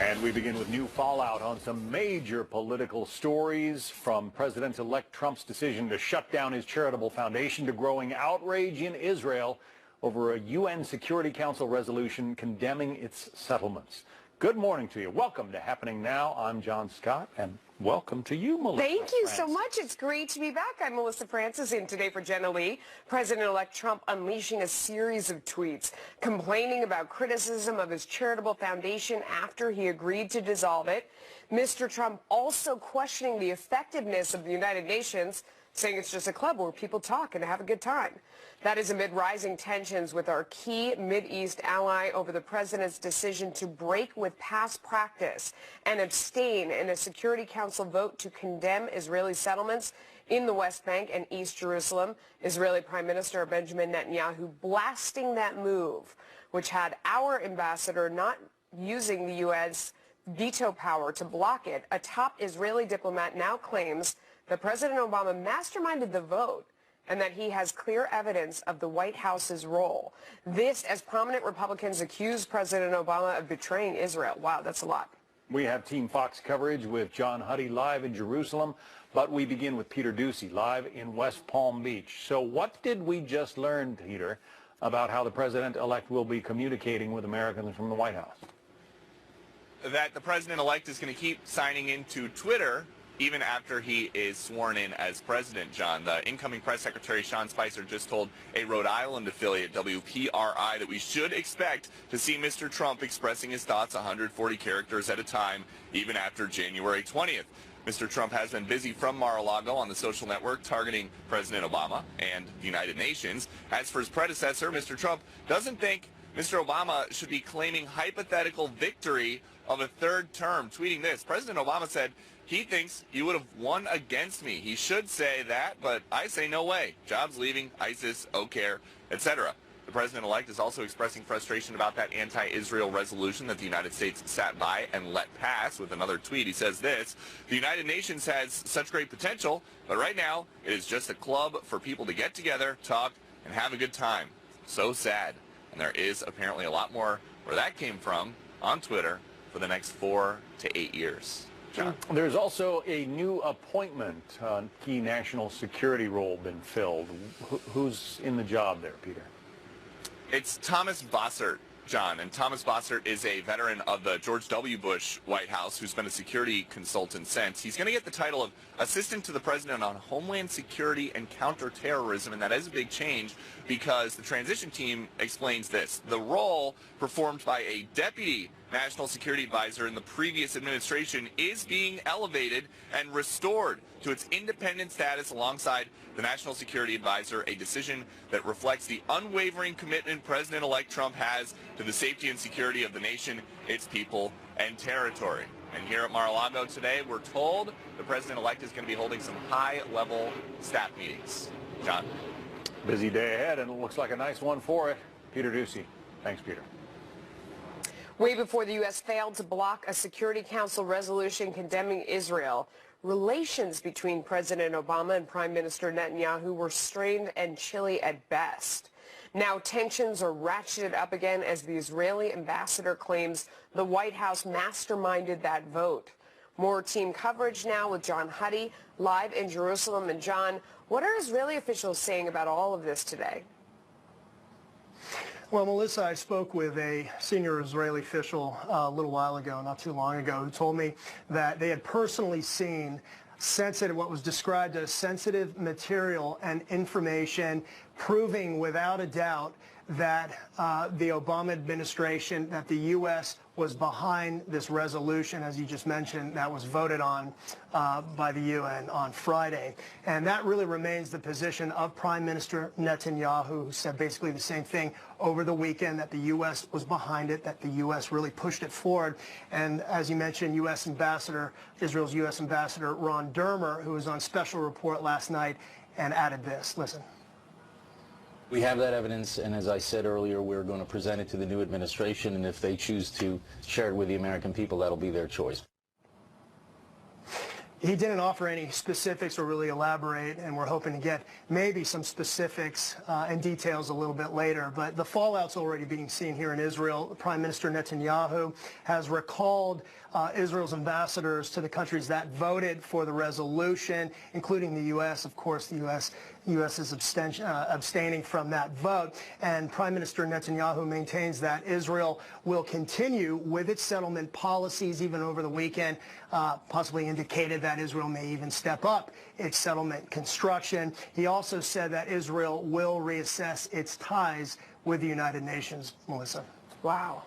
And we begin with new fallout on some major political stories, from President-elect Trump's decision to shut down his charitable foundation to growing outrage in Israel over a UN Security Council resolution condemning its settlements. Good morning to you. Welcome to Happening Now. I'm John Scott, and welcome to you, Melissa. Thank you so much. It's great to be back. I'm Melissa Francis, in today for Jenna Lee. President-elect Trump unleashing a series of tweets complaining about criticism of his charitable foundation after he agreed to dissolve it. Mr. Trump also questioning the effectiveness of the United Nations, saying it's just a club where people talk and have a good time. That is amid rising tensions with our key Mideast ally over the president's decision to break with past practice and abstain in a Security Council vote to condemn Israeli settlements in the West Bank and East Jerusalem. Israeli Prime Minister Benjamin Netanyahu blasting that move, which had our ambassador not using the U.S. veto power to block it. A top Israeli diplomat now claims that President Obama masterminded the vote and that he has clear evidence of the White House's role. This as prominent Republicans accuse President Obama of betraying Israel. Wow, that's a lot. We have Team Fox coverage with John Huddy live in Jerusalem, but we begin with Peter Doocy live in West Palm Beach. So what did we just learn, Peter, about how the president-elect will be communicating with Americans from the White House? That the president-elect is going to keep signing into Twitter even after he is sworn in as president, John. The incoming press secretary, Sean Spicer, just told a Rhode Island affiliate, WPRI, that we should expect to see Mr. Trump expressing his thoughts 140 characters at a time, even after January 20th. Mr. Trump has been busy from Mar-a-Lago on the social network targeting President Obama and the United Nations. As for his predecessor, Mr. Trump doesn't think Mr. Obama should be claiming hypothetical victory of a third term. Tweeting this, President Obama said, "He thinks you would have won against me. He should say that, but I say no way. Jobs leaving, ISIS, OCAIR, etc." The president-elect is also expressing frustration about that anti-Israel resolution that the United States sat by and let pass. With another tweet, he says this: "The United Nations has such great potential, but right now it is just a club for people to get together, talk, and have a good time. So sad." And there is apparently a lot more where that came from on Twitter for the next 4 to 8 years. John. There's also a new appointment, key national security role been filled. Who's in the job there, Peter? It's Thomas Bossert, John, and Thomas Bossert is a veteran of the George W. Bush White House who's been a security consultant since. He's going to get the title of Assistant to the President on Homeland Security and Counterterrorism, and that is a big change because the transition team explains this. The role performed by a deputy national security advisor in the previous administration is being elevated and restored to its independent status alongside the national security advisor, a decision that reflects the unwavering commitment President-elect Trump has to the safety and security of the nation, its people, and territory. And here at Mar-a-Lago today, we're told the president-elect is going to be holding some high-level staff meetings. John. Busy day ahead, and it looks like a nice one for it. Peter Doocy. Thanks, Peter. Way before the U.S. failed to block a Security Council resolution condemning Israel, relations between President Obama and Prime Minister Netanyahu were strained and chilly at best. Now tensions are ratcheted up again as the Israeli ambassador claims the White House masterminded that vote. More team coverage now with John Huddy live in Jerusalem. And John, what are Israeli officials saying about all of this today? Well, Melissa, I spoke with a senior Israeli official a little while ago, not too long ago, who told me that they had personally seen what was described as sensitive material and information proving without a doubt that the Obama administration, that the U.S. was behind this resolution, as you just mentioned, that was voted on by the UN on Friday. And that really remains the position of Prime Minister Netanyahu, who said basically the same thing over the weekend, that the U.S. was behind it, that the U.S. really pushed it forward. And as you mentioned, Israel's U.S. Ambassador Ron Dermer, who was on special report last night, and added this. Listen. We have that evidence, and as I said earlier, we're going to present it to the new administration, and if they choose to share it with the American people, that'll be their choice. He didn't offer any specifics or really elaborate, and we're hoping to get maybe some specifics and details a little bit later. But the fallout's already being seen here in Israel. Prime Minister Netanyahu has recalled Israel's ambassadors to the countries that voted for the resolution, including the U.S. Of course, the U.S. is abstaining from that vote. And Prime Minister Netanyahu maintains that Israel will continue with its settlement policies. Even over the weekend, possibly indicated that Israel may even step up its settlement construction. He also said that Israel will reassess its ties with the United Nations. Melissa. Wow.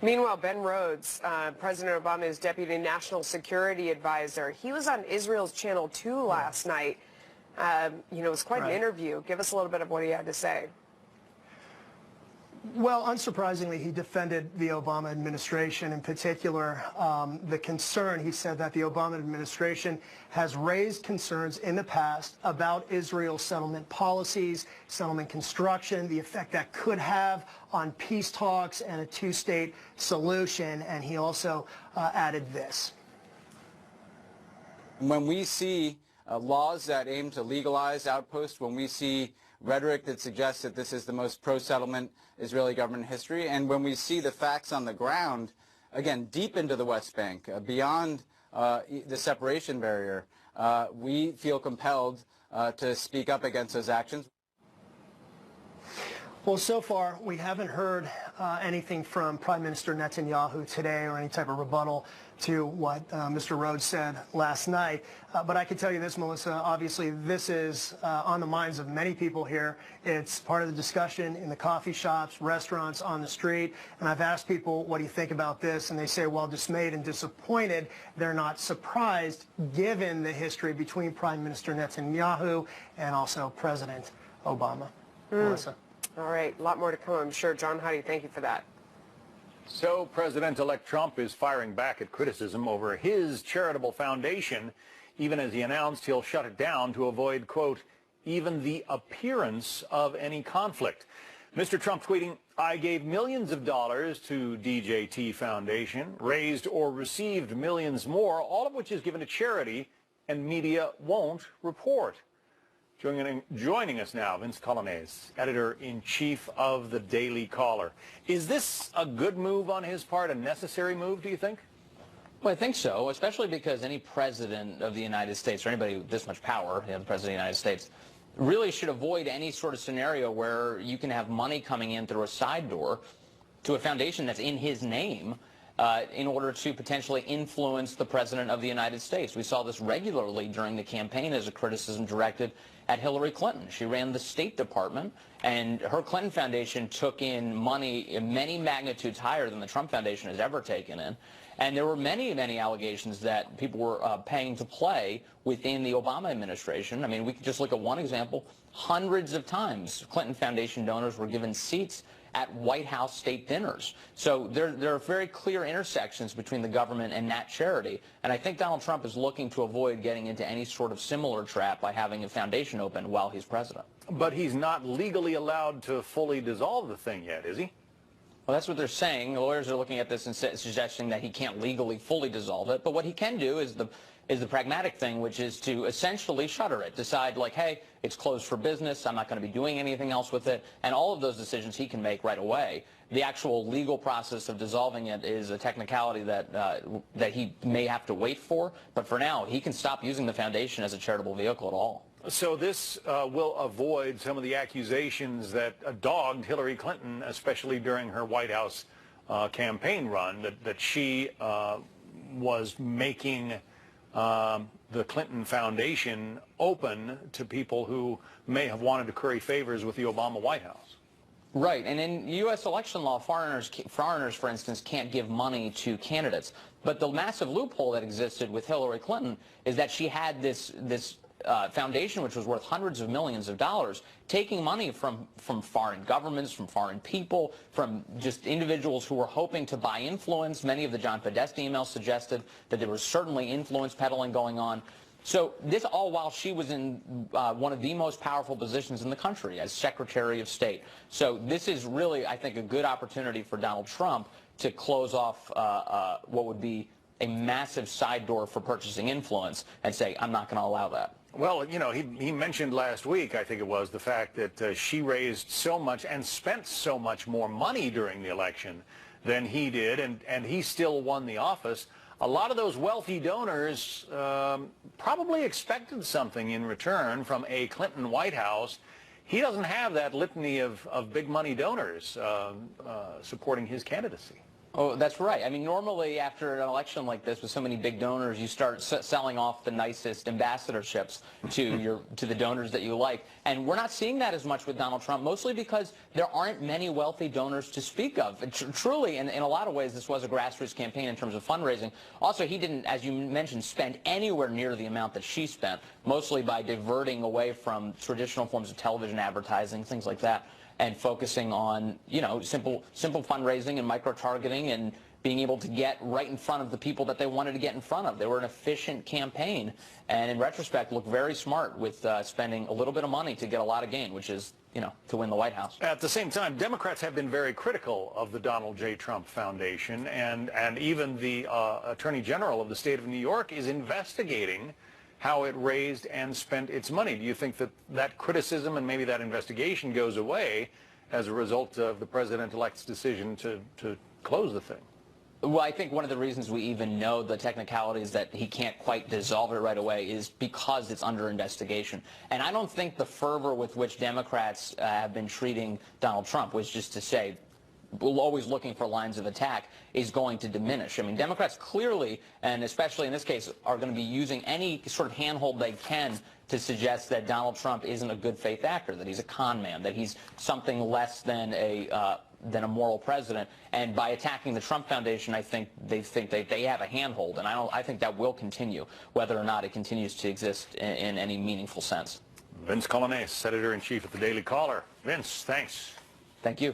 Meanwhile, Ben Rhodes, President Obama's deputy national security advisor, he was on Israel's Channel 2 last night. It was quite an interview. Give us a little bit of what he had to say. Well, unsurprisingly, he defended the Obama administration, in particular the concern. He said that the Obama administration has raised concerns in the past about Israel's settlement policies, settlement construction, the effect that could have on peace talks and a two-state solution. And he also added this. When we see laws that aim to legalize outposts, when we see rhetoric that suggests that this is the most pro-settlement Israeli government in history, and when we see the facts on the ground, again, deep into the West Bank, beyond the separation barrier, we feel compelled to speak up against those actions. Well, so far, we haven't heard anything from Prime Minister Netanyahu today or any type of rebuttal to what Mr. Rhodes said last night. But I can tell you this, Melissa, obviously this is on the minds of many people here. It's part of the discussion in the coffee shops, restaurants, on the street. And I've asked people, what do you think about this? And they say, well, dismayed and disappointed. They're not surprised, given the history between Prime Minister Netanyahu and also President Obama. Melissa. All right, a lot more to come, I'm sure. John Huddy, thank you for that. So President-elect Trump is firing back at criticism over his charitable foundation, even as he announced he'll shut it down to avoid, quote, even the appearance of any conflict. Mr. Trump tweeting, I gave millions of dollars to DJT Foundation, raised or received millions more, all of which is given to charity, and media won't report. Joining us now, Vince Coglianese, editor-in-chief of the Daily Caller. Is this a good move on his part, a necessary move, do you think? Well, I think so, especially because any president of the United States, or anybody with this much power, the president of the United States, really should avoid any sort of scenario where you can have money coming in through a side door to a foundation that's in his name in order to potentially influence the president of the United States. We saw this regularly during the campaign as a criticism directed at Hillary Clinton. She ran the State Department, and her Clinton Foundation took in money in many magnitudes higher than the Trump Foundation has ever taken in. And there were many, many allegations that people were paying to play within the Obama administration. I mean, we could just look at one example. Hundreds of times Clinton Foundation donors were given seats at White House state dinners. So there are very clear intersections between the government and that charity. And I think Donald Trump is looking to avoid getting into any sort of similar trap by having a foundation open while he's president. But he's not legally allowed to fully dissolve the thing yet, is he? Well, that's what they're saying. The lawyers are looking at this and suggesting that he can't legally fully dissolve it. But what he can do is the pragmatic thing, which is to essentially shutter it, decide like, hey, it's closed for business, I'm not going to be doing anything else with it, and all of those decisions he can make right away. The actual legal process of dissolving it is a technicality that he may have to wait for, but for now, he can stop using the foundation as a charitable vehicle at all. So this will avoid some of the accusations that dogged Hillary Clinton, especially during her White House campaign run, that she was making the Clinton Foundation open to people who may have wanted to curry favors with the Obama White House. Right, and in U.S. election law, foreigners, for instance, can't give money to candidates. But the massive loophole that existed with Hillary Clinton is that she had this foundation, which was worth hundreds of millions of dollars, taking money from foreign governments, from foreign people, from just individuals who were hoping to buy influence. Many of the John Podesta emails suggested that there was certainly influence peddling going on. So this all while she was in one of the most powerful positions in the country as Secretary of State. So this is really, I think, a good opportunity for Donald Trump to close off what would be a massive side door for purchasing influence and say, I'm not going to allow that. Well, you know, he mentioned last week, I think it was, the fact that she raised so much and spent so much more money during the election than he did, and he still won the office. A lot of those wealthy donors probably expected something in return from a Clinton White House. He doesn't have that litany of big money donors supporting his candidacy. Oh, that's right. I mean, normally after an election like this with so many big donors, you start selling off the nicest ambassadorships to the donors that you like. And we're not seeing that as much with Donald Trump, mostly because there aren't many wealthy donors to speak of. Truly, in a lot of ways, this was a grassroots campaign in terms of fundraising. Also, he didn't, as you mentioned, spend anywhere near the amount that she spent, mostly by diverting away from traditional forms of television advertising, things like that, and focusing on, you know, simple fundraising and micro-targeting and being able to get right in front of the people that they wanted to get in front of. They were an efficient campaign, and in retrospect, looked very smart with spending a little bit of money to get a lot of gain, which is, you know, to win the White House. At the same time, Democrats have been very critical of the Donald J. Trump Foundation, and even the Attorney General of the state of New York is investigating how it raised and spent its money. Do you think that that criticism and maybe that investigation goes away as a result of the president-elect's decision to close the thing? Well, I think one of the reasons we even know the technicalities that he can't quite dissolve it right away is because it's under investigation. And I don't think the fervor with which Democrats have been treating Donald Trump, which is to say, always looking for lines of attack, is going to diminish. I mean, Democrats clearly, and especially in this case, are going to be using any sort of handhold they can to suggest that Donald Trump isn't a good faith actor, that he's a con man, that he's something less than a moral president. And by attacking the Trump Foundation, I think they have a handhold, and I think that will continue, whether or not it continues to exist in any meaningful sense. Vince Coglianese, editor-in-chief at the Daily Caller. Vince, thanks. Thank you.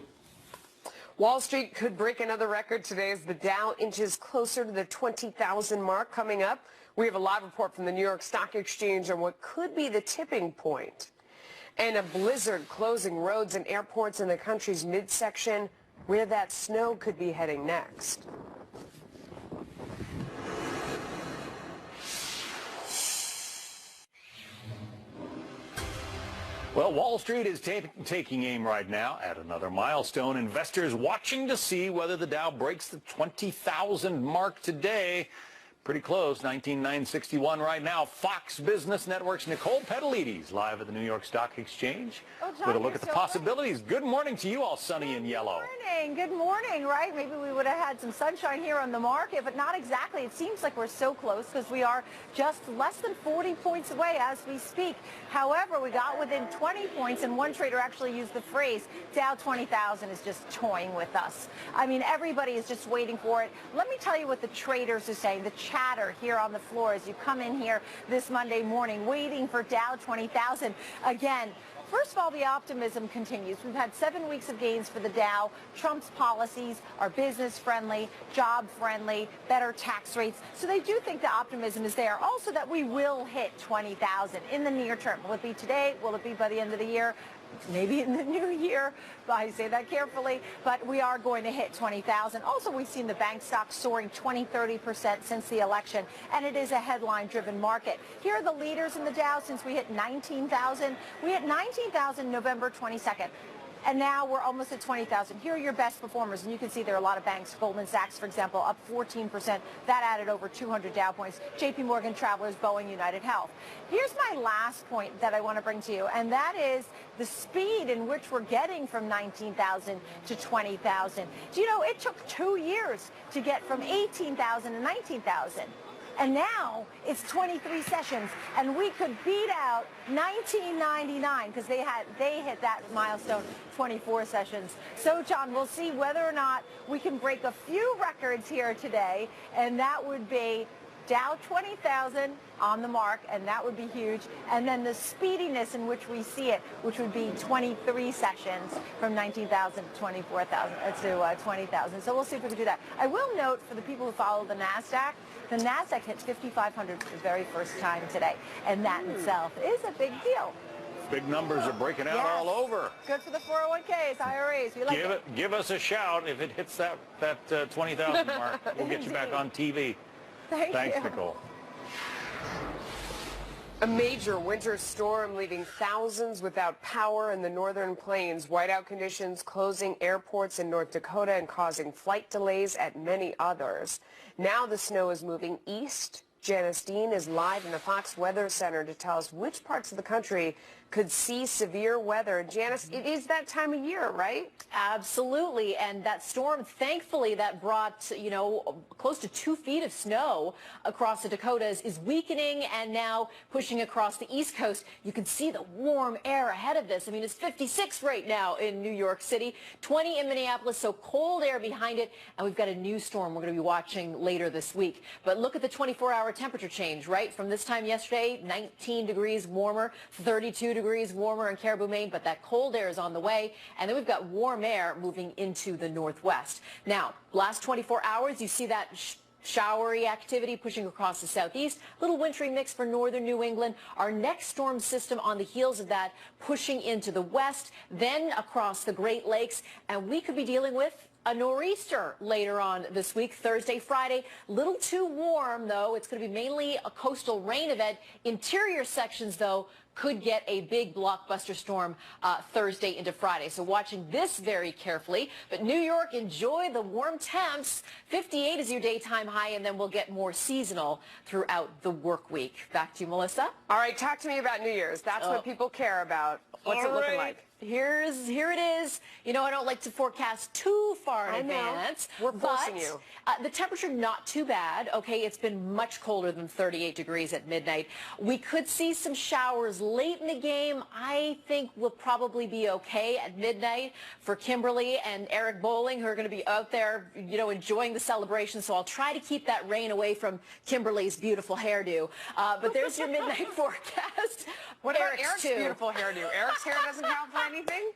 Wall Street could break another record today as the Dow inches closer to the 20,000 mark. Coming up, we have a live report from the New York Stock Exchange on what could be the tipping point. And a blizzard closing roads and airports in the country's midsection, where that snow could be heading next. Well, Wall Street is taking aim right now at another milestone. Investors watching to see whether the Dow breaks the 20,000 mark today. Pretty close, 19,961 right now. Fox Business Network's Nicole Petalides live at the New York Stock Exchange with a look at the possibilities. Good morning to you all, sunny and yellow. Good morning, right? Maybe we would have had some sunshine here on the market, but not exactly. It seems like we're so close because we are just less than 40 points away as we speak. However, we got within 20 points, and one trader actually used the phrase, Dow 20,000 is just toying with us. I mean, everybody is just waiting for it. Let me tell you what the traders are saying, the chatter here on the floor as you come in here this Monday morning, waiting for Dow 20,000 again. First of all, the optimism continues. We've had 7 weeks of gains for the Dow. Trump's policies are business-friendly, job-friendly, better tax rates. So they do think the optimism is there. Also that we will hit 20,000 in the near term. Will it be today? Will it be by the end of the year? Maybe in the new year. I say that carefully, but we are going to hit 20,000. Also, we've seen the bank stocks soaring 20-30% since the election, and it is a headline-driven market. Here are the leaders in the Dow since we hit 19,000. We hit 19,000 November 22nd. And now we're almost at 20,000. Here are your best performers, and you can see there are a lot of banks. Goldman Sachs, for example, up 14%. That added over 200 Dow points. JP Morgan, Travelers, Boeing, United Health. Here's my last point that I want to bring to you, and that is the speed in which we're getting from 19,000 to 20,000. Do you know, it took 2 years to get from 18,000 to 19,000. And now it's 23 sessions, and we could beat out 1999 because they hit that milestone 24 sessions. So, John, we'll see whether or not we can break a few records here today, and that would be Dow 20,000 on the mark, and that would be huge. And then the speediness in which we see it, which would be 23 sessions from 19,000 to 24,000 to 20,000. So we'll see if we can do that. I will note for the people who follow the NASDAQ hit 5,500 for the very first time today, and that in itself is a big deal. Big numbers are breaking out all over. Good for the 401ks, IRAs. We like Give us a shout if it hits that 20,000 mark. We'll get you back on TV. Thanks, Nicole. A major winter storm leaving thousands without power in the northern plains. Whiteout conditions closing airports in North Dakota and causing flight delays at many others. Now the snow is moving east. Janice Dean is live in the Fox Weather Center to tell us which parts of the country could see severe weather. Janice, it is that time of year, right? Absolutely. And that storm, thankfully, that brought, close to 2 feet of snow across the Dakotas is weakening and now pushing across the East Coast. You can see the warm air ahead of this. I mean, it's 56 right now in New York City, 20 in Minneapolis, so cold air behind it. And we've got a new storm we're going to be watching later this week. But look at the 24-hour temperature change, right? From this time yesterday, 19 degrees warmer, 32 degrees warmer in Caribou, Maine, but that cold air is on the way. And then we've got warm air moving into the northwest. Now, last 24 hours, you see that showery activity pushing across the southeast. Little wintry mix for northern New England. Our next storm system on the heels of that pushing into the west, then across the Great Lakes. And we could be dealing with a nor'easter later on this week, Thursday, Friday. Little too warm, though. It's going to be mainly a coastal rain event. Interior sections, though, could get a big blockbuster storm Thursday into Friday. So watching this very carefully. But New York, enjoy the warm temps. 58 is your daytime high, and then we'll get more seasonal throughout the work week. Back to you, Melissa. All right, talk to me about New Year's. That's what people care about. What's it looking like? Here it is. I don't like to forecast too far in advance. We're forcing you. The temperature not too bad. Okay, it's been much colder than 38 degrees at midnight. We could see some showers late in the game. I think we'll probably be okay at midnight for Kimberly and Eric Bowling, who are going to be out there, enjoying the celebration. So I'll try to keep that rain away from Kimberly's beautiful hairdo. But there's your midnight forecast. What about Eric's beautiful hairdo? Eric's hair doesn't count for anything?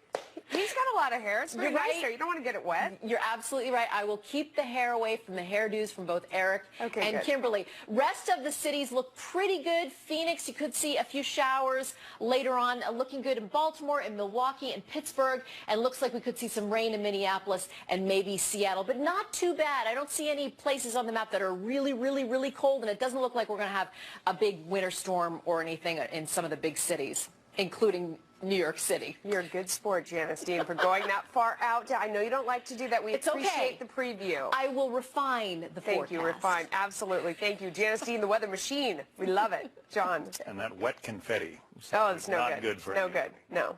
He's got a lot of hair. It's pretty nice hair. You don't want to get it wet. You're absolutely right. I will keep the hair away from the hairdos from both Eric and Kimberly. Rest of the cities look pretty good. Phoenix, you could see a few showers later on. Looking good in Baltimore, in Milwaukee, and Pittsburgh. And looks like we could see some rain in Minneapolis and maybe Seattle, but not too bad. I don't see any places on the map that are really, really, really cold, and it doesn't look like we're going to have a big winter storm or anything in some of the big cities, including New York City. You're a good sport, Janice Dean, for going that far out. I know you don't like to do that. We appreciate the preview. I will refine the forecast. Thank you. Refine. Absolutely. Thank you. Janice Dean, the weather machine. We love it. John. And that wet confetti. Oh, it's no not good for no good. No.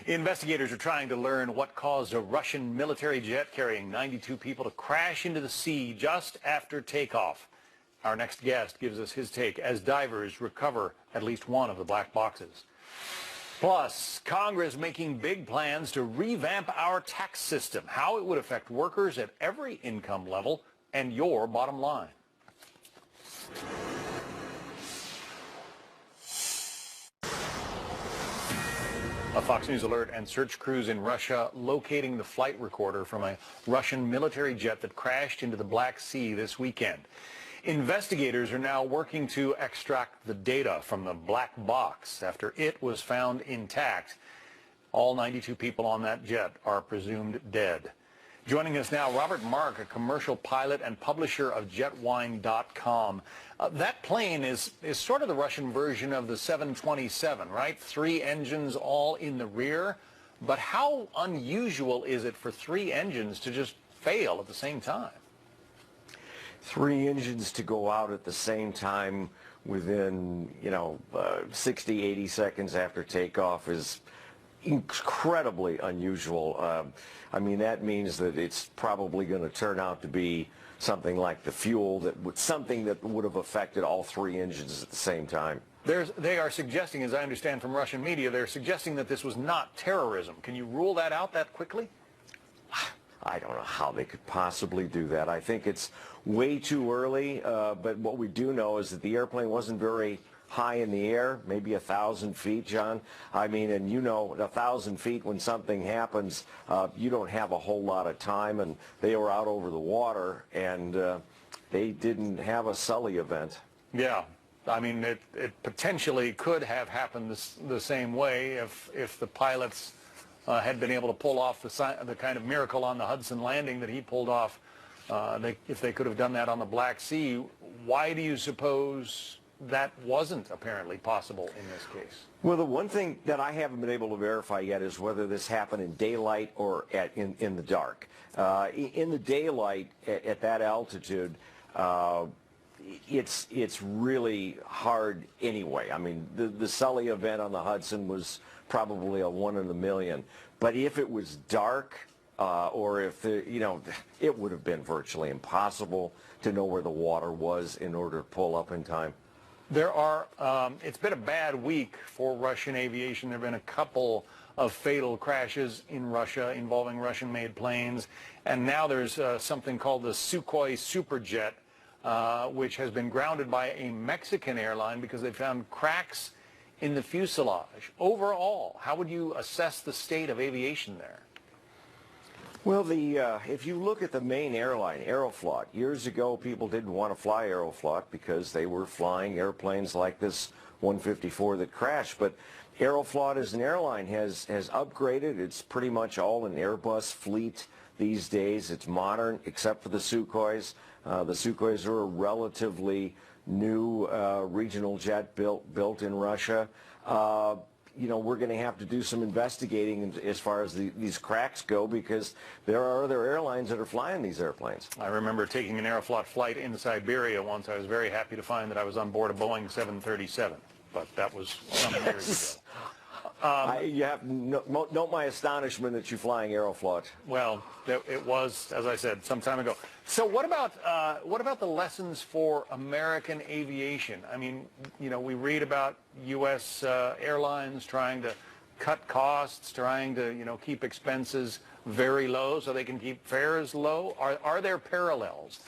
Investigators are trying to learn what caused a Russian military jet carrying 92 people to crash into the sea just after takeoff. Our next guest gives us his take as divers recover at least one of the black boxes. Plus, Congress making big plans to revamp our tax system, how it would affect workers at every income level, and your bottom line. A Fox News alert and search crews in Russia locating the flight recorder from a Russian military jet that crashed into the Black Sea this weekend. Investigators are now working to extract the data from the black box after it was found intact. All 92 people on that jet are presumed dead. Joining us now, Robert Mark, a commercial pilot and publisher of Jetwine.com. That plane is sort of the Russian version of the 727, right? 3 engines all in the rear. But how unusual is it for 3 engines to just fail at the same time? 3 engines to go out at the same time within, 60, 80 seconds after takeoff is incredibly unusual. I mean, that means that it's probably going to turn out to be something like the fuel something that would have affected all 3 engines at the same time. They are suggesting, as I understand from Russian media, they're suggesting that this was not terrorism. Can you rule that out that quickly? I don't know how they could possibly do that. I think it's way too early, but what we do know is that the airplane wasn't very high in the air, maybe 1,000 feet, John. I mean, and 1,000 feet when something happens, you don't have a whole lot of time, and they were out over the water, and they didn't have a Sully event. Yeah. I mean, it potentially could have happened the same way if the pilots had been able to pull off the kind of miracle on the Hudson landing that he pulled off if they could have done that on the Black Sea. Why do you suppose that wasn't apparently possible in this case? Well, the one thing that I haven't been able to verify yet is whether this happened in daylight or in the dark. In the daylight, at that altitude, it's really hard anyway. I mean, the Sully event on the Hudson was probably a 1 in a million. But if it was dark, or if it would have been virtually impossible to know where the water was in order to pull up in time. It's been a bad week for Russian aviation. There have been a couple of fatal crashes in Russia involving Russian-made planes. And now there's something called the Sukhoi Superjet, which has been grounded by a Mexican airline because they found cracks in the fuselage. Overall, how would you assess the state of aviation there? Well, if you look at the main airline, Aeroflot, years ago people didn't want to fly Aeroflot because they were flying airplanes like this 154 that crashed. But Aeroflot as an airline has upgraded. It's pretty much all an Airbus fleet these days. It's modern except for the Sukhois. The Sukhois are a relatively new regional jet built in Russia. We're going to have to do some investigating as far as these cracks go because there are other airlines that are flying these airplanes. I remember taking an Aeroflot flight in Siberia once. I was very happy to find that I was on board a Boeing 737, but that was some years ago. You have note my astonishment that you're flying Aeroflot. Well, it was, as I said, some time ago. So what about the lessons for American aviation? I mean, we read about U.S. airlines trying to cut costs, trying to keep expenses very low so they can keep fares low. Are there parallels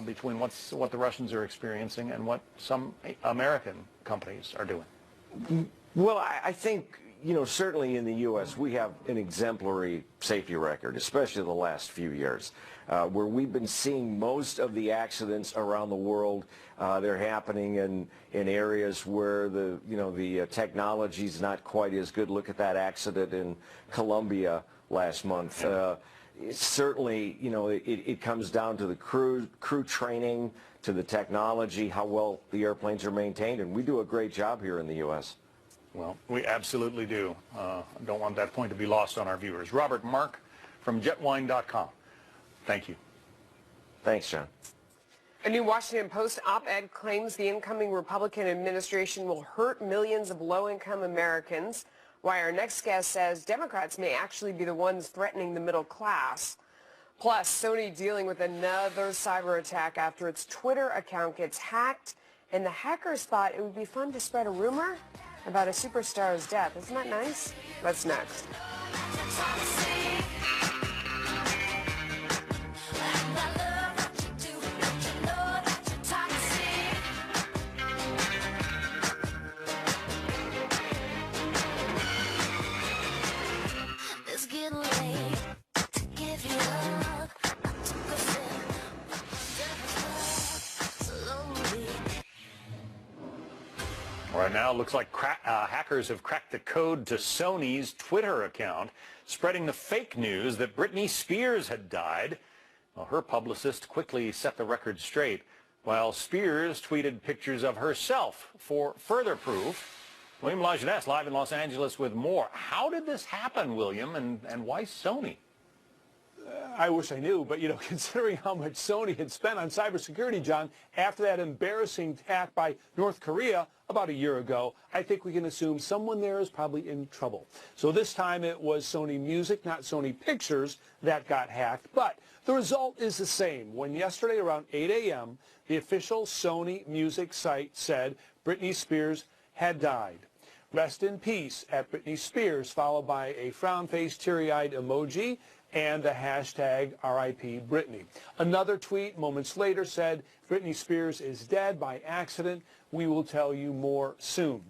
between what the Russians are experiencing and what some American companies are doing? Well, I think, certainly in the U.S. we have an exemplary safety record, especially the last few years, where we've been seeing most of the accidents around the world. They're happening in areas where the technology is not quite as good. Look at that accident in Colombia last month. Certainly, it comes down to the crew training, to the technology, how well the airplanes are maintained, and we do a great job here in the U.S. Well, we absolutely do. I don't want that point to be lost on our viewers. Robert Mark from jetwine.com. Thank you. Thanks, John. A new Washington Post op-ed claims the incoming Republican administration will hurt millions of low-income Americans, while our next guest says Democrats may actually be the ones threatening the middle class. Plus, Sony dealing with another cyber attack after its Twitter account gets hacked, and the hackers thought it would be fun to spread a rumor about a superstar's death. Isn't that nice? That's next. Right now, it looks like hackers have cracked the code to Sony's Twitter account, spreading the fake news that Britney Spears had died. Well, her publicist quickly set the record straight, while Spears tweeted pictures of herself for further proof. William Lajeunesse live in Los Angeles with more. How did this happen, William, and why Sony? I wish I knew, but, considering how much Sony had spent on cybersecurity, John, after that embarrassing attack by North Korea about a year ago, I think we can assume someone there is probably in trouble. So this time it was Sony Music, not Sony Pictures, that got hacked. But the result is the same. When yesterday around 8 a.m., the official Sony Music site said Britney Spears had died. Rest in peace at Britney Spears, followed by a frown-faced, teary-eyed emoji and the hashtag RIP Britney. Another tweet moments later said, Britney Spears is dead by accident. We will tell you more soon.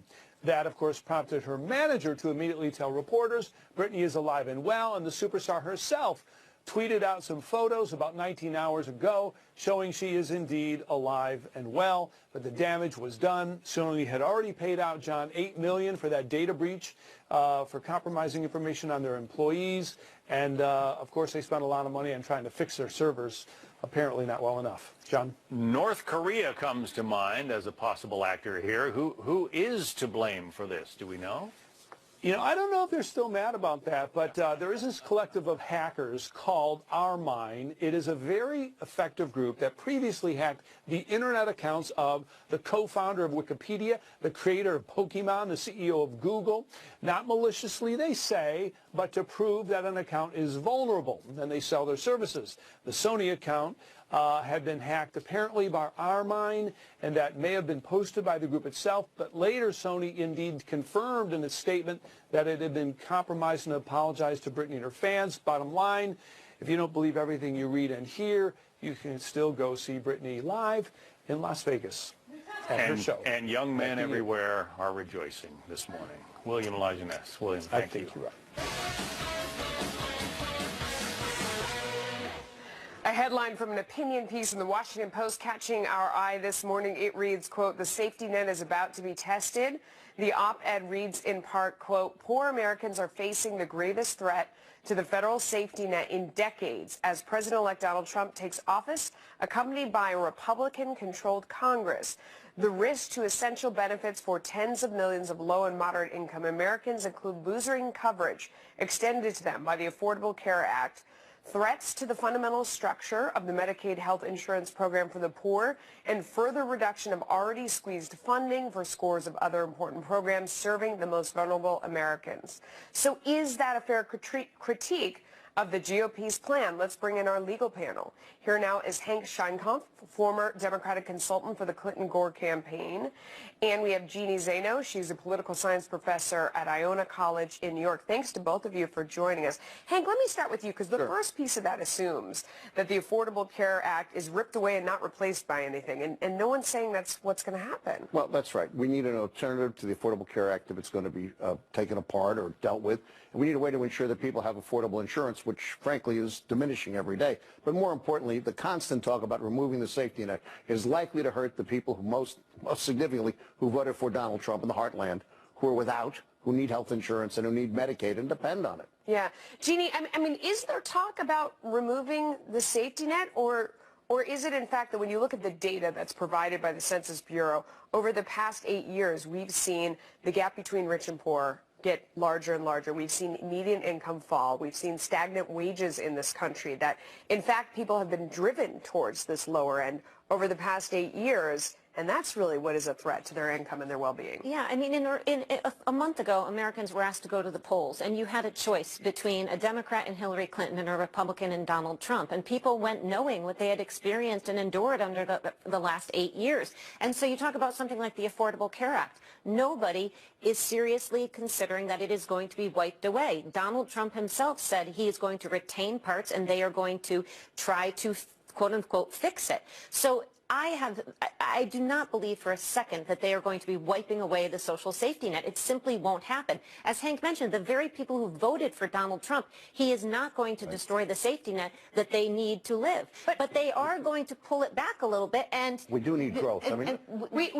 That, of course, prompted her manager to immediately tell reporters Britney is alive and well, and the superstar herself tweeted out some photos about 19 hours ago showing she is indeed alive and well, but the damage was done. Sony had already paid out, John, $8 million for that data breach for compromising information on their employees, and of course they spent a lot of money on trying to fix their servers apparently not well enough. John? North Korea comes to mind as a possible actor here. Who is to blame for this? Do we know? You know, I don't know if they're still mad about that, but there is this collective of hackers called Armine. It is a very effective group that previously hacked the internet accounts of the co-founder of Wikipedia, the creator of Pokemon, the CEO of Google. Not maliciously, they say, but to prove that an account is vulnerable. Then they sell their services. The Sony account had been hacked apparently by Armine, and that may have been posted by the group itself, but later Sony indeed confirmed in its statement that it had been compromised and apologized to Britney and her fans. Bottom line, if you don't believe everything you read and hear, you can still go see Britney live in Las Vegas at her show. And young men everywhere are rejoicing this morning. William Elijah Ness. William, thank you. You're right. A headline from an opinion piece in the Washington Post catching our eye this morning. It reads, quote, "The safety net is about to be tested." The op-ed reads in part, quote, "Poor Americans are facing the gravest threat to the federal safety net in decades as President-elect Donald Trump takes office, accompanied by a Republican-controlled Congress. The risk to essential benefits for tens of millions of low and moderate income Americans include losing coverage extended to them by the Affordable Care Act, threats to the fundamental structure of the Medicaid health insurance program for the poor, and further reduction of already squeezed funding for scores of other important programs serving the most vulnerable Americans." So is that a fair critique of the GOP's plan? Let's bring in our legal panel. Here now is Hank Scheinkampf, former Democratic consultant for the Clinton-Gore campaign. And we have Jeannie Zaino. She's a political science professor at Iona College in New York. Thanks to both of you for joining us. Hank, let me start with you, because the first piece of that assumes that the Affordable Care Act is ripped away and not replaced by anything. And no one's saying that's what's going to happen. Well, that's right. We need an alternative to the Affordable Care Act if it's going to be taken apart or dealt with. And we need a way to ensure that people have affordable insurance, which, frankly, is diminishing every day. But more importantly, the constant talk about removing the safety net is likely to hurt the people who most significantly who voted for Donald Trump in the heartland, who are without, who need health insurance, and who need Medicaid and depend on it. Yeah. Jeannie, I mean, is there talk about removing the safety net, or is it, in fact, that when you look at the data that's provided by the Census Bureau, over the past 8 years, we've seen the gap between rich and poor get larger and larger. We've seen median income fall. We've seen stagnant wages in this country, that, in fact, people have been driven towards this lower end over the past 8 years. And that's really what is a threat to their income and their well-being. Yeah, I mean, a month ago, Americans were asked to go to the polls, and you had a choice between a Democrat and Hillary Clinton and a Republican and Donald Trump. And people went knowing what they had experienced and endured under the last 8 years. And so you talk about something like the Affordable Care Act. Nobody is seriously considering that it is going to be wiped away. Donald Trump himself said he is going to retain parts, and they are going to try to, quote unquote, fix it. So I do not believe for a second that they are going to be wiping away the social safety net. It simply won't happen. As Hank mentioned, the very people who voted for Donald Trump, he is not going to destroy the safety net that they need to live. But they are going to pull it back a little bit, and we do need growth. We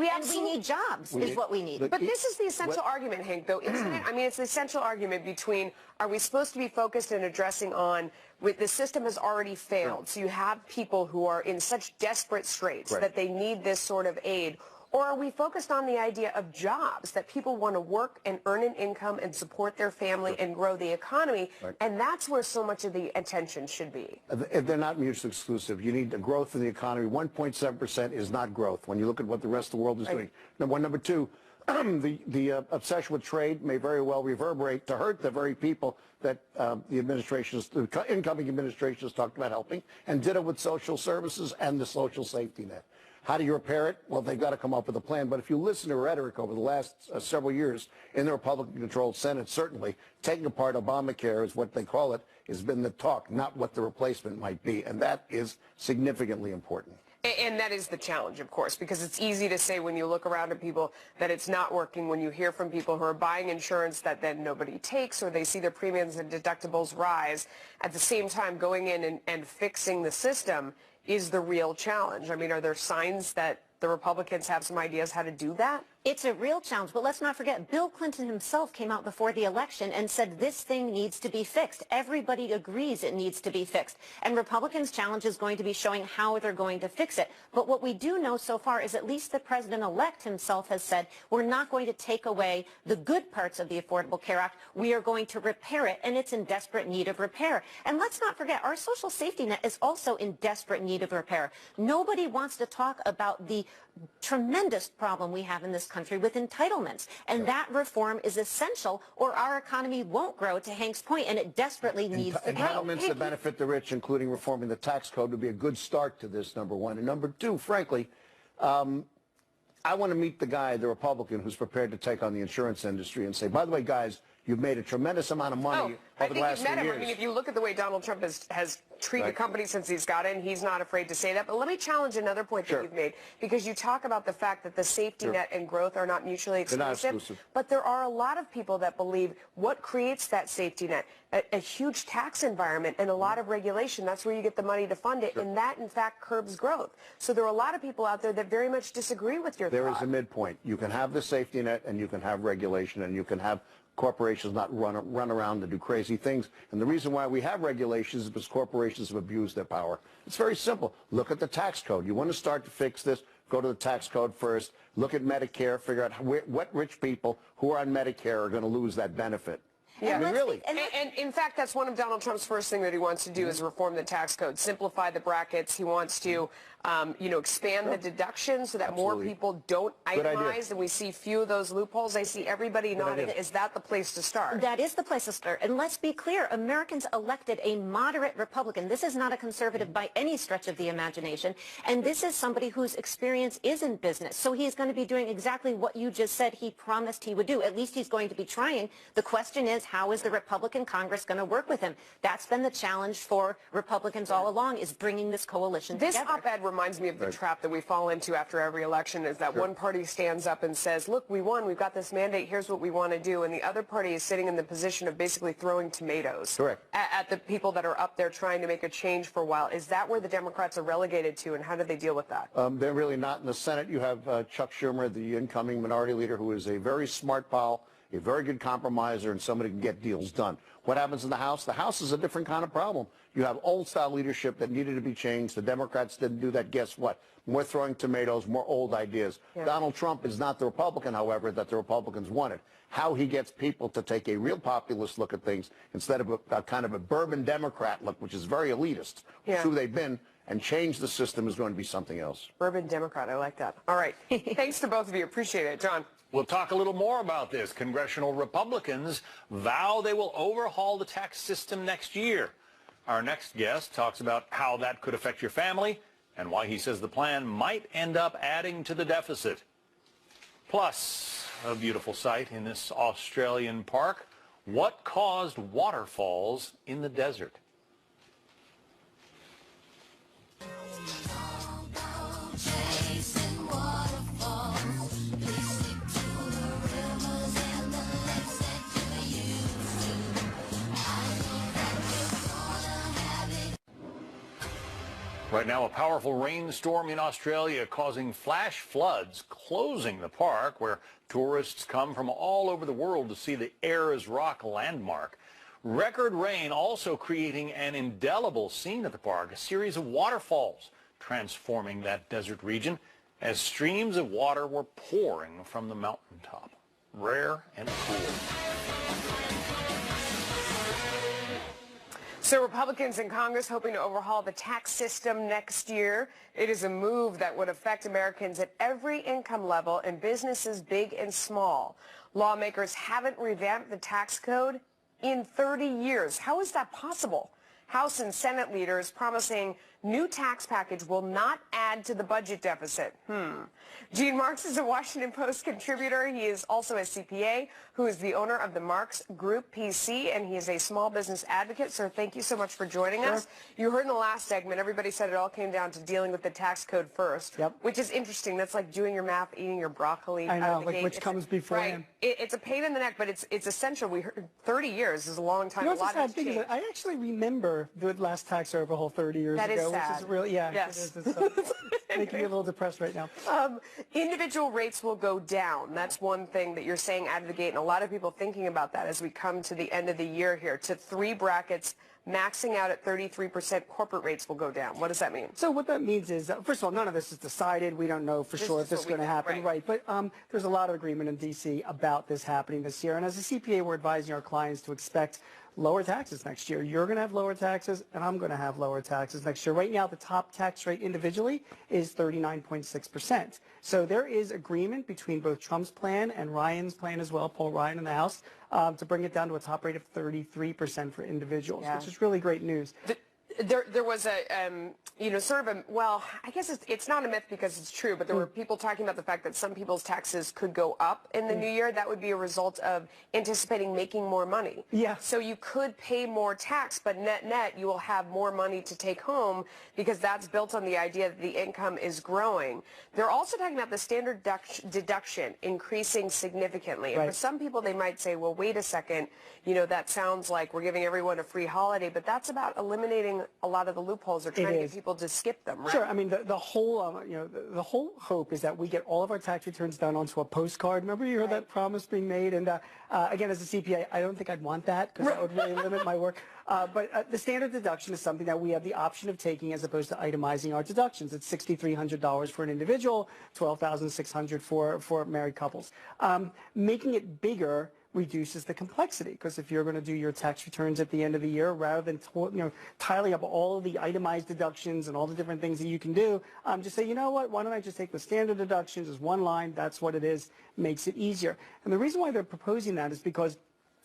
need jobs is what we need. But this is the essential argument, Hank, though, isn't it? I mean, it's the essential argument between, are we supposed to be focused and addressing on, the system has already failed, so you have people who are in such desperate straits that they need this sort of aid, or are we focused on the idea of jobs, that people want to work and earn an income and support their family and grow the economy, and that's where so much of the attention should be. They're not mutually exclusive. You need the growth in the economy. 1.7% is not growth when you look at what the rest of the world is doing. Number one. Number two, the obsession with trade may very well reverberate to hurt the very people that the incoming administration has talked about helping, and did it with social services and the social safety net. How do you repair it? Well, they've got to come up with a plan. But if you listen to rhetoric over the last several years in the Republican-controlled Senate, certainly taking apart Obamacare, is what they call it, has been the talk, not what the replacement might be. And that is significantly important. And that is the challenge, of course, because it's easy to say when you look around at people that it's not working, when you hear from people who are buying insurance that then nobody takes, or they see their premiums and deductibles rise. At the same time, going in and fixing the system is the real challenge. I mean, are there signs that the Republicans have some ideas how to do that? It's a real challenge, but let's not forget, Bill Clinton himself came out before the election and said this thing needs to be fixed. Everybody agrees it needs to be fixed. And Republicans' challenge is going to be showing how they're going to fix it. But what we do know so far is at least the president-elect himself has said, we're not going to take away the good parts of the Affordable Care Act. We are going to repair it, and it's in desperate need of repair. And let's not forget, our social safety net is also in desperate need of repair. Nobody wants to talk about the tremendous problem we have in this country with entitlements, and that reform is essential or our economy won't grow, to Hank's point, and it desperately needs to grow. Entitlements that benefit the rich, including reforming the tax code, would be a good start to this, number one. And number two, frankly, I want to meet the guy, the Republican, who's prepared to take on the insurance industry and say, by the way, guys, you've made a tremendous amount of money over the last few years. I mean, if you look at the way Donald Trump has treated companies since he's got in, he's not afraid to say that. But let me challenge another point that you've made, because you talk about the fact that the safety net and growth are not mutually exclusive. They're not exclusive. But there are a lot of people that believe what creates that safety net, a huge tax environment and a lot of regulation. That's where you get the money to fund it, and that, in fact, curbs growth. So there are a lot of people out there that very much disagree with your thought. There is a midpoint. You can have the safety net, and you can have regulation, and you can have corporations not run around and do crazy things. And the reason why we have regulations is because corporations have abused their power. It's very simple. Look at the tax code. You want to start to fix this, go to the tax code first. Look at Medicare, figure out what rich people who are on Medicare are going to lose that benefit. Yeah, I mean, really. And in fact, that's one of Donald Trump's first thing that he wants to do is reform the tax code, simplify the brackets. He wants to, expand the deductions so that more people don't itemize, and we see few of those loopholes. I see everybody nodding. Is that the place to start? That is the place to start. And let's be clear, Americans elected a moderate Republican. This is not a conservative by any stretch of the imagination. And this is somebody whose experience is in business. So he's going to be doing exactly what you just said he promised he would do. At least he's going to be trying. The question is, how is the Republican Congress going to work with him? That's been the challenge for Republicans all along, is bringing this coalition together. This op-ed reminds me of the trap that we fall into after every election, is that one party stands up and says, look, we won, we've got this mandate, here's what we want to do, and the other party is sitting in the position of basically throwing tomatoes at the people that are up there trying to make a change for a while. Is that where the Democrats are relegated to, and how do they deal with that? They're really not. In the Senate, you have Chuck Schumer, the incoming minority leader, who is a very smart pal, a very good compromiser, and somebody who can get deals done. What happens in the House? The House is a different kind of problem. You have old-style leadership that needed to be changed. The Democrats didn't do that. Guess what? More throwing tomatoes, more old ideas. Donald Trump is not the Republican, however, that the Republicans wanted. How he gets people to take a real populist look at things instead of a kind of a bourbon Democrat look, which is very elitist, which is who they've been, and change the system is going to be something else. Bourbon Democrat, I like that. All right. Thanks to both of you. Appreciate it. John. We'll talk a little more about this. Congressional Republicans vow they will overhaul the tax system next year. Our next guest talks about how that could affect your family and why he says the plan might end up adding to the deficit. Plus, a beautiful sight in this Australian park. What caused waterfalls in the desert? Right now, a powerful rainstorm in Australia causing flash floods, closing the park where tourists come from all over the world to see the Ayers Rock landmark. Record rain also creating an indelible scene at the park, a series of waterfalls transforming that desert region as streams of water were pouring from the mountaintop. Rare and cool. So Republicans in Congress hoping to overhaul the tax system next year. It is a move that would affect Americans at every income level and businesses big and small. Lawmakers haven't revamped the tax code in 30 years. How is that possible? House and Senate leaders promising new tax package will not add to the budget deficit. Gene Marks is a Washington Post contributor. He is also a CPA who is the owner of the Marks Group PC, and he is a small business advocate. Sir, thank you so much for joining us. You heard in the last segment, everybody said it all came down to dealing with the tax code first, which is interesting. That's like doing your math, eating your broccoli. I know, like which comes before. Right. It's a pain in the neck, but it's essential. We heard 30 years is a long time. You know, a lot has changed. I actually remember the last tax overhaul 30 years That is ago, sad. which is really, yeah, Yes. it is. It's making me a little depressed right now. Individual rates will go down. That's one thing that you're saying out of the gate, and a lot of people thinking about that as we come to the end of the year here. To 3 brackets, maxing out at 33%, corporate rates will go down. What does that mean? So what that means is, first of all, none of this is decided. We don't know for sure if this is going to happen, right? But there's a lot of agreement in D.C. about this happening this year. And as a CPA, we're advising our clients to expect lower taxes next year. You're going to have lower taxes, and I'm going to have lower taxes next year. Right now, the top tax rate individually is 39.6%. So there is agreement between both Trump's plan and Ryan's plan as well, Paul Ryan in the House, to bring it down to a top rate of 33% for individuals, which is really great news. There was a, sort of a, well, I guess it's not a myth because it's true, but there were people talking about the fact that some people's taxes could go up in the new year. That would be a result of anticipating making more money. Yeah. So you could pay more tax, but net, you will have more money to take home because that's built on the idea that the income is growing. They're also talking about the standard deduction increasing significantly. And for some people, they might say, well, wait a second, that sounds like we're giving everyone a free holiday, but that's about eliminating a lot of the loopholes or trying to get people to skip them, right? Sure. I mean, the whole, the whole hope is that we get all of our tax returns done onto a postcard. Remember you heard that promise being made? And again, as a CPA, I don't think I'd want that because that would really limit my work. But the standard deduction is something that we have the option of taking as opposed to itemizing our deductions. It's $6,300 for an individual, $12,600 for married couples. Making it bigger reduces the complexity because if you're going to do your tax returns at the end of the year, rather than tiling up all of the itemized deductions and all the different things that you can do, just say, you know what, why don't I just take the standard deductions as one line, that's what it is, makes it easier. And the reason why they're proposing that is because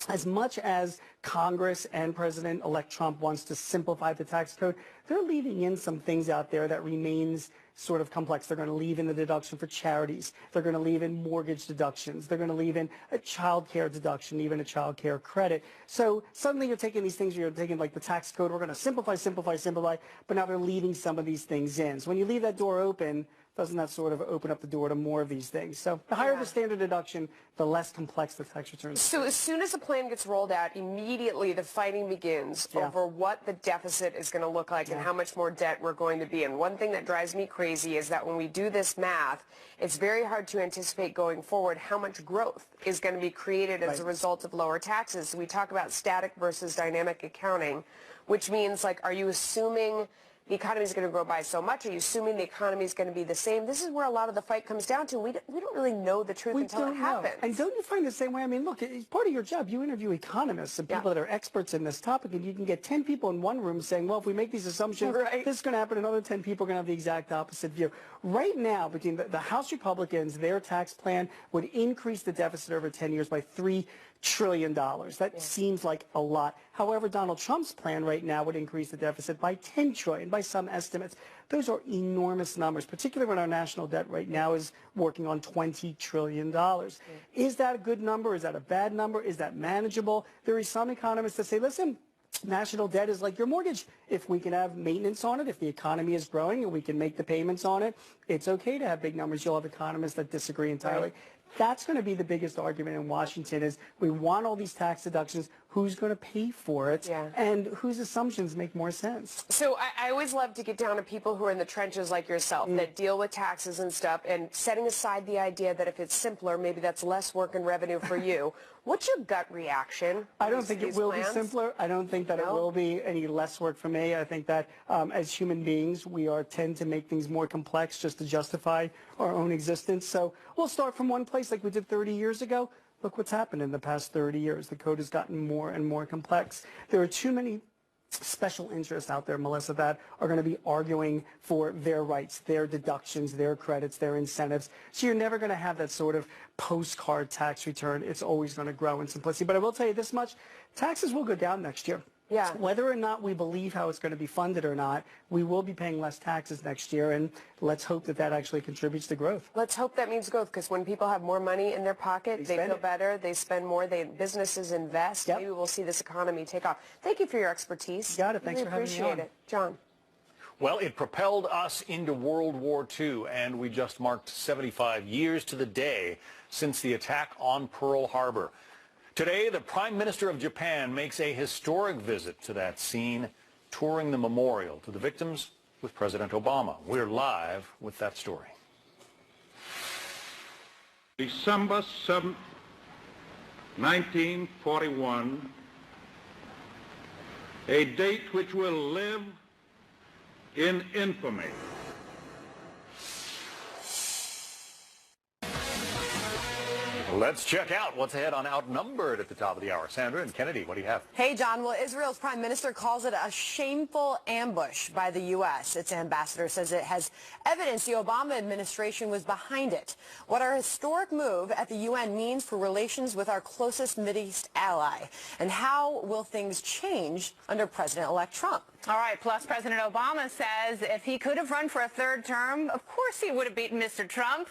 as much as Congress and President-elect Trump wants to simplify the tax code, they're leaving in some things out there that remains sort of complex. They're going to leave in the deduction for charities. They're going to leave in mortgage deductions. They're going to leave in a child care deduction, even a child care credit. So suddenly you're taking these things, you're taking like the tax code, we're going to simplify, but now they're leaving some of these things in. So when you leave that door open, doesn't that sort of open up the door to more of these things? So the higher the standard deduction, the less complex the tax returns. So as soon as the plan gets rolled out, immediately the fighting begins over what the deficit is going to look like and how much more debt we're going to be in. One thing that drives me crazy is that when we do this math, it's very hard to anticipate going forward how much growth is going to be created as a result of lower taxes. We talk about static versus dynamic accounting, which means, like, are you assuming the economy is going to grow by so much? Are you assuming the economy is going to be the same? This is where a lot of the fight comes down to. We don't really know the truth until it happens. And don't you find the same way? I mean, look, it's part of your job. You interview economists and people that are experts in this topic, and you can get 10 people in one room saying, well, if we make these assumptions, this is going to happen. Another 10 people are going to have the exact opposite view. Right now, between the House Republicans, their tax plan would increase the deficit over 10 years by $3 trillion. That seems like a lot. However, Donald Trump's plan right now would increase the deficit by $10 trillion by some estimates. Those are enormous numbers, particularly when our national debt right now is working on $20 trillion. Is that a good number? Is that a bad number? Is that manageable? There are some economists that say, listen, national debt is like your mortgage. If we can have maintenance on it, if the economy is growing and we can make the payments on it, it's okay to have big numbers. You'll have economists that disagree entirely. That's going to be the biggest argument in Washington is we want all these tax deductions. Who's going to pay for it? And whose assumptions make more sense? So I always love to get down to people who are in the trenches like yourself that deal with taxes and stuff, and setting aside the idea that if it's simpler, maybe that's less work and revenue for you. What's your gut reaction? I don't think it will be simpler. I don't think that it will be any less work for me. I think that as human beings, we tend to make things more complex just to justify our own existence. So we'll start from one place like we did 30 years ago. Look what's happened in the past 30 years. The code has gotten more and more complex. There are too many special interests out there, Melissa, that are going to be arguing for their rights, their deductions, their credits, their incentives. So you're never going to have that sort of postcard tax return. It's always going to grow in simplicity. But I will tell you this much, taxes will go down next year. Whether or not we believe how it's going to be funded or not, we will be paying less taxes next year, and let's hope that that actually contributes to growth. Let's hope that means growth, because when people have more money in their pocket, they feel better, they spend more, businesses invest. Maybe we'll see this economy take off. Thank you for your expertise. You got it. Thanks for having me on. Appreciate it. John. Well, it propelled us into World War II, and we just marked 75 years to the day since the attack on Pearl Harbor. Today, the Prime Minister of Japan makes a historic visit to that scene. touring the memorial to the victims with President Obama. We're live with that story. December 7th, 1941, a date which will live in infamy. Let's check out what's ahead on Outnumbered at the top of the hour. Sandra and Kennedy, what do you have? Hey, John. Well, Israel's prime minister calls it a shameful ambush by the U.S. Its ambassador says it has evidence the Obama administration was behind it. What our historic move at the UN means for relations with our closest Mideast ally. And how will things change under President-elect Trump? All right. Plus, President Obama says if he could have run for a third term, of course he would have beaten Mr. Trump,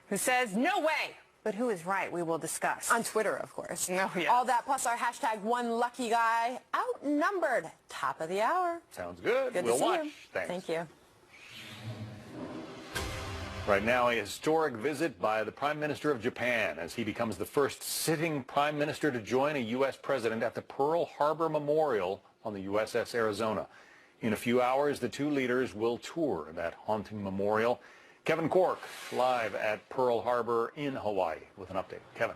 who says, no way. But who is right, we will discuss. On Twitter, of course. Oh, yeah. All that plus our hashtag one lucky guy. Outnumbered. Top of the hour. Sounds good. Good We'll to see watch. you. Thanks. Thank you. Right now, a historic visit by the Prime Minister of Japan as he becomes the first sitting Prime Minister to join a U.S. president at the Pearl Harbor Memorial on the USS Arizona. In a few hours, the two leaders will tour that haunting memorial. Kevin Cork, live at Pearl Harbor in Hawaii with an update. Kevin.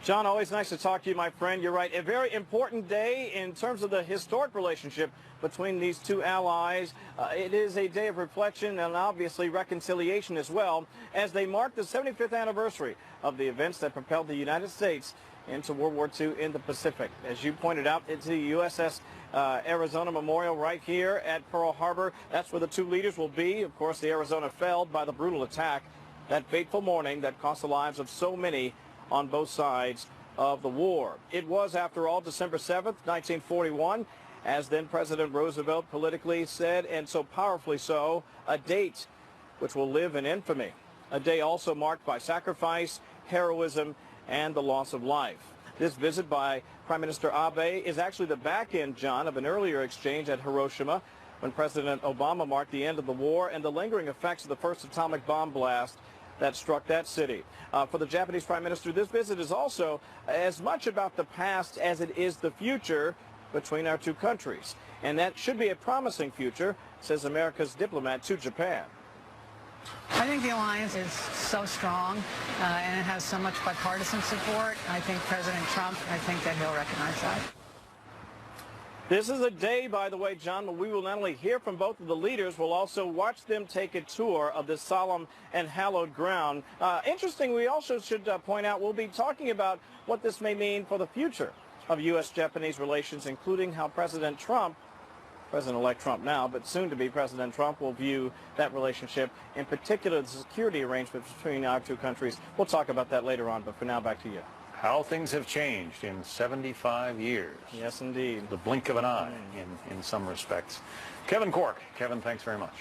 John, always nice to talk to you, my friend. You're right. A very important day in terms of the historic relationship between these two allies. It is a day of reflection and obviously reconciliation as well as they mark the 75th anniversary of the events that propelled the United States into World War II in the Pacific. As you pointed out, it's the USS Arizona Memorial right here at Pearl Harbor. That's where the two leaders will be. Of course, the Arizona fell by the brutal attack that fateful morning that cost the lives of so many on both sides of the war. It was, after all, December 7th, 1941, as then President Roosevelt politically said, and so powerfully so, a date which will live in infamy. A day also marked by sacrifice, heroism, and the loss of life. This visit by Prime Minister Abe is actually the back end, John, of an earlier exchange at Hiroshima when President Obama marked the end of the war and the lingering effects of the first atomic bomb blast that struck that city. For the Japanese Prime Minister, this visit is also as much about the past as it is the future between our two countries. And that should be a promising future, says America's diplomat to Japan. I think the alliance is so strong and it has so much bipartisan support. I think President Trump, I think that he'll recognize that. This is a day, by the way, John, where we will not only hear from both of the leaders, we'll also watch them take a tour of this solemn and hallowed ground. Interesting, we also should point out we'll be talking about what this may mean for the future of U.S.-Japanese relations, including how President Trump, President-elect Trump now, but soon to be President Trump, will view that relationship, in particular the security arrangements between our two countries. We'll talk about that later on, but for now, back to you. How things have changed in 75 years. Yes, indeed. The blink of an eye in some respects. Kevin Cork. Kevin, thanks very much.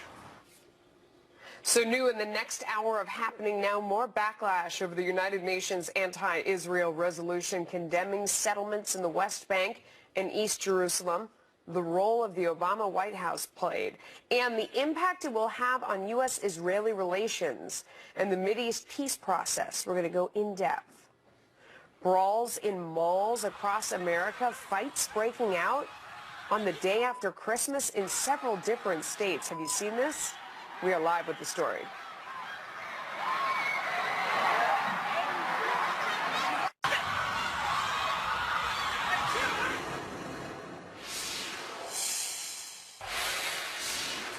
So new in the next hour of Happening Now, more backlash over the United Nations anti-Israel resolution condemning settlements in the West Bank and East Jerusalem, the role of the Obama White House played, and the impact it will have on U.S.-Israeli relations and the Mideast peace process. We're going to go in depth. Brawls in malls across America, fights breaking out on the day after Christmas in several different states. Have you seen this? We are live with the story.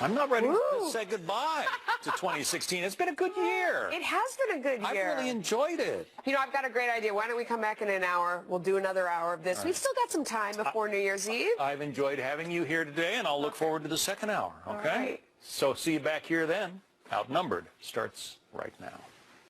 I'm not ready to say goodbye to 2016. It's been a good year. It has been a good year. I really enjoyed it. You know, I've got a great idea. Why don't we come back in an hour? We'll do another hour of this. All We've right. still got some time before New Year's Eve. I've enjoyed having you here today, and I'll look forward to the second hour, okay? All right. So see you back here then. Outnumbered starts right now.